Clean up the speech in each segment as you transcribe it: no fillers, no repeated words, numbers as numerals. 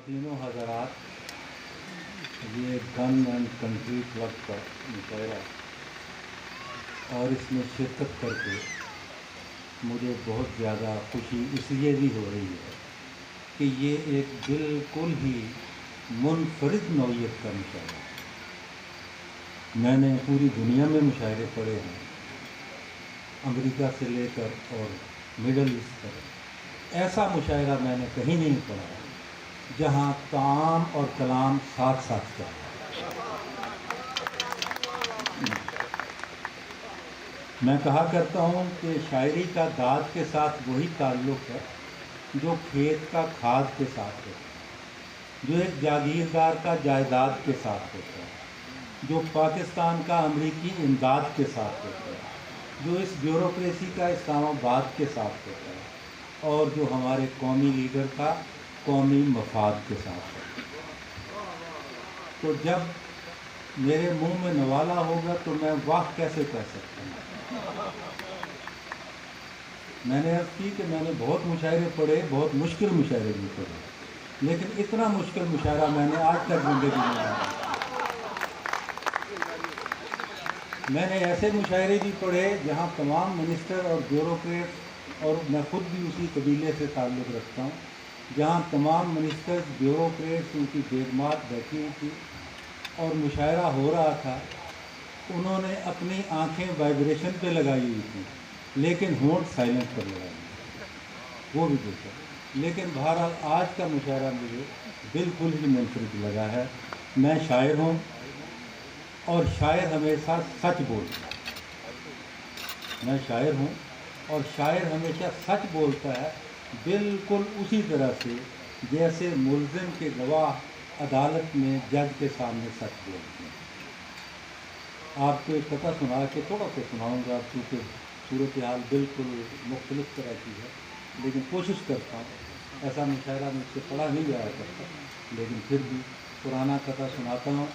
خواتین و حضرات، یہ گن اینڈ کنٹری کلب کا مشاعرہ اور اس میں شرکت کر کے مجھے بہت زیادہ خوشی اس لیے بھی ہو رہی ہے کہ یہ ایک بالکل ہی منفرد نوعیت کا مشاعرہ ہے۔ میں نے پوری دنیا میں مشاعرے پڑھے ہیں، امریکہ سے لے کر اور مڈل ایسٹ تک۔ ایسا مشاعرہ میں نے کہیں نہیں پڑھا جہاں طعام اور کلام ساتھ ساتھ چل رہا ہے۔ میں کہا کرتا ہوں کہ شاعری کا داد کے ساتھ وہی تعلق ہے جو کھیت کا کھاد کے ساتھ ہوتا ہے، جو ایک جاگیردار کا جائیداد کے ساتھ ہوتا ہے، جو پاکستان کا امریکی امداد کے ساتھ ہوتا ہے، جو اس بیوروکریسی کا اسلام آباد کے ساتھ ہوتا ہے، اور جو ہمارے قومی لیڈر کا قومی مفاد کے ساتھ ہوتا ہے۔ تو جب میرے منہ میں نوالا ہوگا تو میں واہ کیسے کہہ سکتا ہوں؟ میں نے عرض کی کہ میں نے بہت مشاعرے پڑھے، بہت مشکل مشاعرے بھی پڑھے، لیکن اتنا مشکل مشاعرہ میں نے آج تک زندگی میں نہیں پڑھا۔ میں نے ایسے مشاعرے بھی پڑھے جہاں تمام منسٹر اور بیوروکریٹ، اور میں خود بھی اسی قبیلے سے تعلق رکھتا ہوں، جہاں تمام منسٹرز، بیوروکریٹس، ان کی بیگمات بیٹھی ہوئی تھی اور مشاعرہ ہو رہا تھا، انہوں نے اپنی آنکھیں وائبریشن پہ لگائی ہوئی تھیں لیکن ہونٹ سائلنٹ پر لگائی ہوئی، وہ بھی دیکھا۔ لیکن بہرحال آج کا مشاعرہ مجھے بالکل ہی منفرد لگا ہے۔ میں شاعر ہوں اور شاعر ہمیشہ سچ بولتا ہے۔ میں شاعر ہوں اور شاعر ہمیشہ سچ بولتا ہے، بالکل اسی طرح سے جیسے ملزم کے گواہ عدالت میں جج کے سامنے سچ بولتے ہیں۔ آپ کو ایک قطعہ سنا کے تھوڑا سا سناؤں گا، چونکہ صورتحال بالکل مختلف طرح کی ہے، لیکن کوشش کرتا ہوں۔ ایسا مشاعرہ مجھ سے پڑھا نہیں جایا کرتا، لیکن پھر بھی پرانا قطعہ سناتا ہوں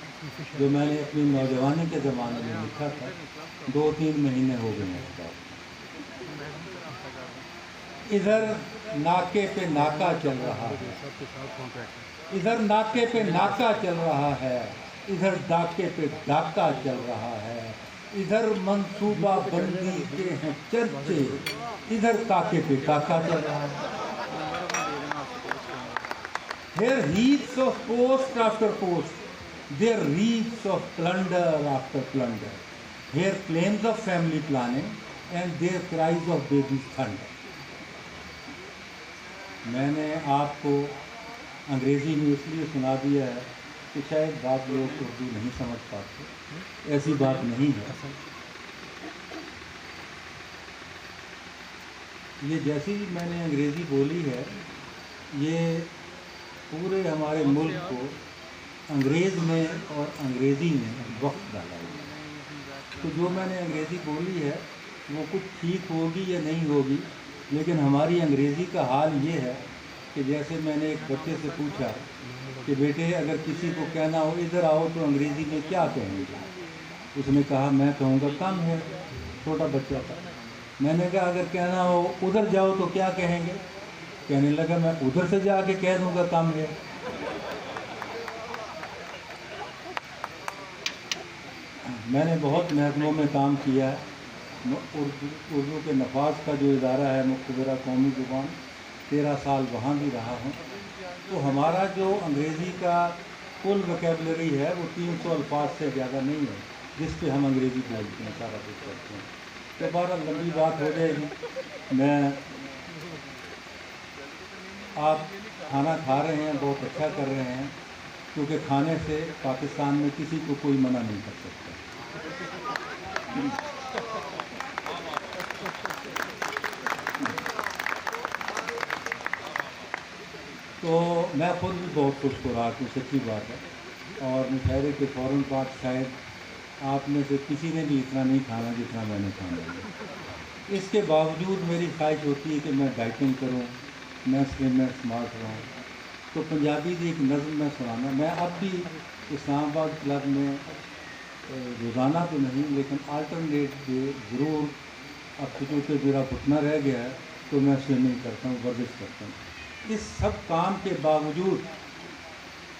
جو میں نے اپنی نوجوانی کے زمانے میں لکھا تھا، 2-3 مہینے ہو گئے ہیں اس بات۔ ادھر ناکے پہ ناکہ چل رہا ہے، ادھر ناکے پہ ناکہ چل رہا ہے، ادھر ڈاکے پہ ڈاکہ چل رہا ہے، ادھر منصوبہ بندی کے ہیں چرچے، ادھر کاکے پہ کاکا چل رہا ہے۔ Here heaps of post after post, there reaps of plunder after plunder. Here claims of family planning and there cries of baby's thunder. میں نے آپ کو انگریزی میں اس لیے سنا دیا ہے کہ شاید بعض لوگ اردو نہیں سمجھ پاتے، ایسی بات نہیں ہے۔ یہ جیسی میں نے انگریزی بولی ہے، یہ پورے ہمارے ملک کو انگریز میں اور انگریزی میں وقت ڈالا ہوا ہے۔ تو جو میں نے انگریزی بولی ہے وہ کچھ ٹھیک ہوگی یا نہیں ہوگی، لیکن ہماری انگریزی کا حال یہ ہے کہ جیسے میں نے ایک بچے سے پوچھا کہ بیٹے اگر کسی کو کہنا ہو ادھر آؤ تو انگریزی میں کیا کہیں گے؟ اس نے کہا میں کہوں گا کم ہے، چھوٹا بچہ تھا۔ میں نے کہا اگر کہنا ہو ادھر جاؤ تو کیا کہیں گے؟ کہنے لگا میں ادھر سے جا کے کہہ دوں گا کم ہے۔ میں نے بہت محکموں میں کام کیا ہے۔ اردو کے نفاذ کا جو ادارہ ہے مقتدرہ قومی زبان، 13 سال وہاں بھی رہا ہوں۔ تو ہمارا جو انگریزی کا کل وکیبلری ہے وہ 300 الفاظ سے زیادہ نہیں ہے جس پہ ہم انگریزی بولتے ہیں، سارا کچھ کرتے ہیں۔ تو بہرحال لمبی بات ہو جائے گی۔ میں آپ کھانا کھا رہے ہیں، بہت اچھا کر رہے ہیں، کیونکہ کھانے سے پاکستان میں کسی کو کوئی منع نہیں کر سکتا۔ تو میں خود بھی بہت خوش خوراک ہوں، سچی بات ہے، اور مشاعرے کے فوراً بعد شاید آپ میں سے کسی نے بھی اتنا نہیں کھانا جتنا میں نے کھانا ہے۔ اس کے باوجود میری خواہش ہوتی ہے کہ میں ڈائٹنگ کروں، میں سلم اینڈ اسمارٹ رہوں۔ تو پنجابی کی ایک نظم میں سنانا، میں اب بھی اسلام آباد کلب میں روزانہ تو نہیں لیکن آلٹرنیٹ ڈے ضرور، اب چونکہ میرا گھٹنا رہ گیا ہے تو میں سوئمنگ کرتا ہوں، ورزش کرتا ہوں۔ اس سب کام کے باوجود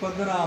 15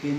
3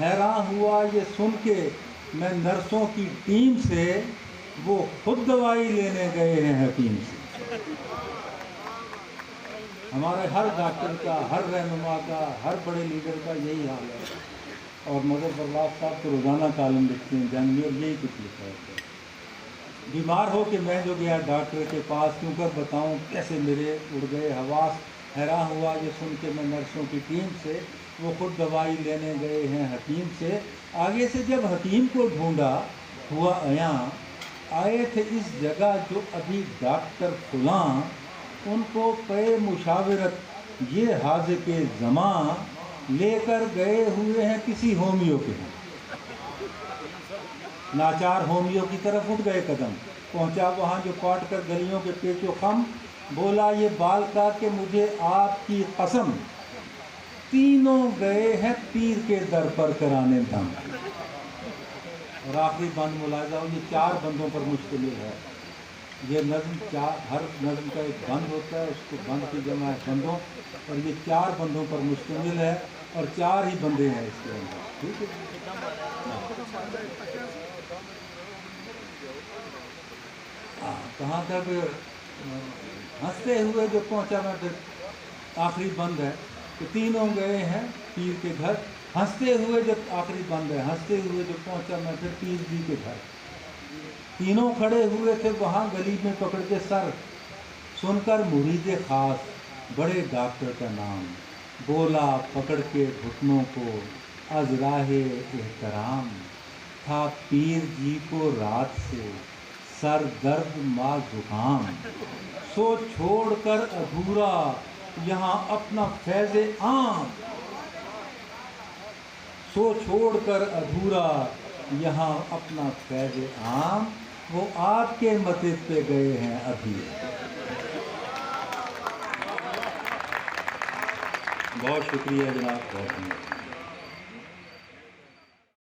حیران ہوا یہ سن کے میں نرسوں کی ٹیم سے، وہ خود دوائی لینے گئے ہیں حکیم سے۔ ہمارے ہر ڈاکٹر کا، ہر رہنما کا، ہر بڑے لیڈر کا یہی حال ہے۔ اور مظہر پرواز صاحب تو روزانہ کالم لکھتے ہیں جنگ میں، اور یہی کچھ لکھا ہے۔ بیمار ہو کے میں جو گیا ڈاکٹر کے پاس، کیوں کر بتاؤں کیسے میرے اڑ گئے حواس۔ حیران ہوا یہ سن کے میں نرسوں کی ٹیم سے، وہ خود دوائی لینے گئے ہیں حکیم سے۔ آگے سے جب حکیم کو ڈھونڈا ہوا عیاں، آئے تھے اس جگہ جو ابھی ڈاکٹر فلاں، ان کو پے مشاورت یہ حاذق زماں، لے کر گئے ہوئے ہیں کسی ہومیو کے ہیں۔ ناچار ہومیو کی طرف اٹھ گئے قدم، پہنچا وہاں جو کاٹ کر گلیوں کے پیچ و خم، بولا یہ بال کا کہ مجھے آپ کی قسم، تینوں گئے ہیں پیر کے در پر کرانے دم۔ اور آخری بند ملاحظہ ہو، یہ 4 بندوں پر مشتمل ہے۔ یہ نظم ہر نظم کا ایک بند ہوتا ہے، اس کو بند کی جمع ہے بندوں، اور یہ 4 بندوں پر مشتمل ہے، اور 4 ہی بندے ہیں اس کے اندر۔ ٹھیک ہے، کہاں تک ہنستے ہوئے جو پہنچا میں، پھر آخری بند ہے کہ تینوں گئے ہیں پیر کے گھر، ہنستے ہوئے جب آخری بند ہے، ہنستے ہوئے جو پہنچا میں پھر پیر جی کے گھر۔ تینوں کھڑے ہوئے تھے وہاں گلی میں پکڑ کے سر، سن کر مرید خاص بڑے ڈاکٹر کا نام، بولا پکڑ کے گھٹنوں کو از راہ احترام، تھا پیر جی کو رات سے سر درد ما زکام، سو چھوڑ کر ادھورا یہاں اپنا فیض عام، سو چھوڑ کر ادھورا یہاں اپنا فیض عام، وہ آپ کے مطلب پہ گئے ہیں ابھی۔ بہت شکریہ جناب، بہت شکریہ۔